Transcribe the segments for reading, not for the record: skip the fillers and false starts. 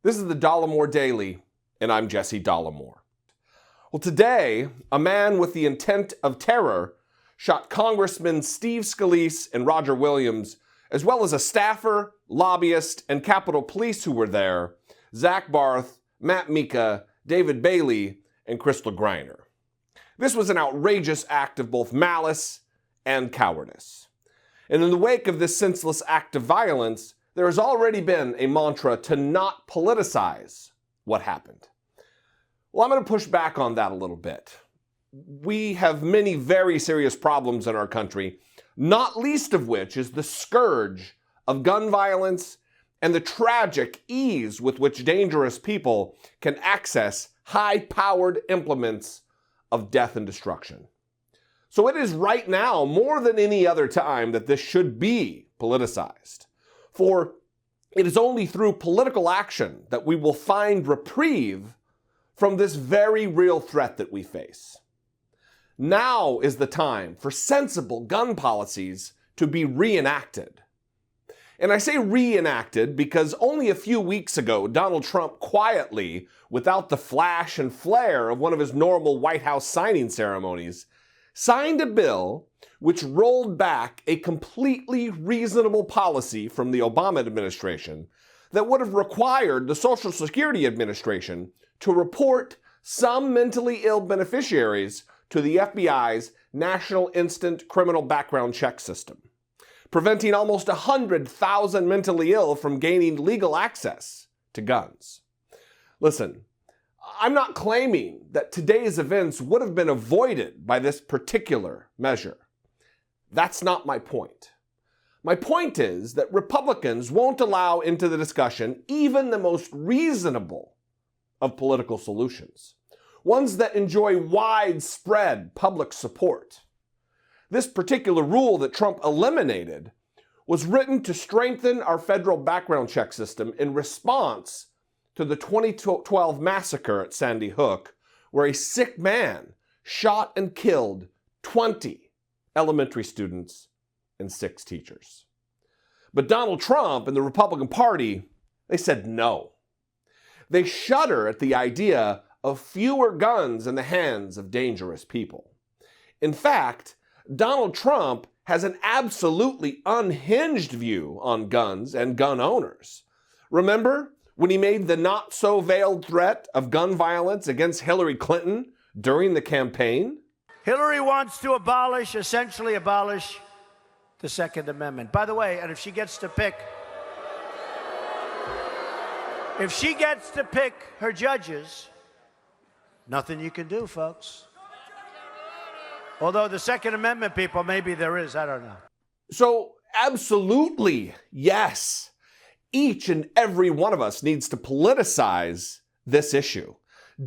This is the Dollemore Daily, and I'm Jesse Dollemore. Well, today, a man with the intent of terror shot Congressmen Steve Scalise and Roger Williams, as well as a staffer, lobbyist, and Capitol Police who were there, Zach Barth, Mika, David Bailey, and Krystal Griner. This was an outrageous act of both malice and cowardice. And in the wake of this senseless act of violence, there has already been a mantra to not politicize what happened. Well, I'm going to push back on that a little bit. We have many very serious problems in our country, not least of which is the scourge of gun violence and the tragic ease with which dangerous people can access high-powered implements of death and destruction. So it is right now, more than any other time, that this should be politicized. For it is only through political action that we will find reprieve from this very real threat that we face. Now is the time for sensible gun policies to be reenacted. And I say reenacted because only a few weeks ago, Donald Trump quietly, without the flash and flare of one of his normal White House signing ceremonies, signed a bill which rolled back a completely reasonable policy from the Obama administration that would have required the Social Security Administration to report some mentally ill beneficiaries to the FBI's National Instant Criminal Background Check System, preventing almost 100,000 mentally ill from gaining legal access to guns. Listen, I'm not claiming that today's events would have been avoided by this particular measure. That's not my point. My point is that Republicans won't allow into the discussion even the most reasonable of political solutions, ones that enjoy widespread public support. This particular rule that Trump eliminated was written to strengthen our federal background check system in response to the 2012 massacre at Sandy Hook, where a sick man shot and killed 20 elementary students and 6 teachers. But Donald Trump and the Republican Party, they said no. They shudder at the idea of fewer guns in the hands of dangerous people. In fact, Donald Trump has an absolutely unhinged view on guns and gun owners. Remember when he made the not-so-veiled threat of gun violence against Hillary Clinton during the campaign? Hillary wants to essentially abolish the Second Amendment. By the way, and if she gets to pick her judges, nothing you can do, folks. Although the Second Amendment people, maybe there is, I don't know. So, absolutely, yes. Each and every one of us needs to politicize this issue.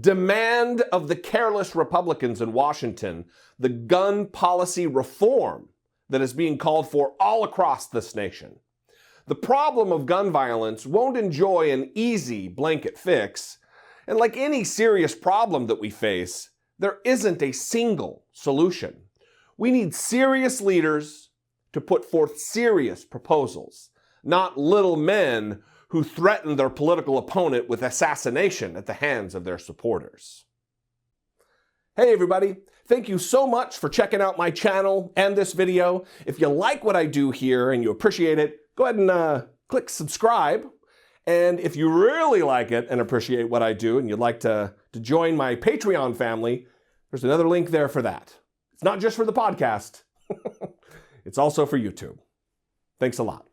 Demand of the careless Republicans in Washington the gun policy reform that is being called for all across this nation. The problem of gun violence won't enjoy an easy blanket fix, and like any serious problem that we face, there isn't a single solution. We need serious leaders to put forth serious proposals, not little men who threaten their political opponent with assassination at the hands of their supporters. Hey everybody, thank you so much for checking out my channel and this video. If you like what I do here and you appreciate it, go ahead and click subscribe. And if you really like it and appreciate what I do and you'd like to join my Patreon family, there's another link there for that. It's not just for the podcast, it's also for YouTube. Thanks a lot.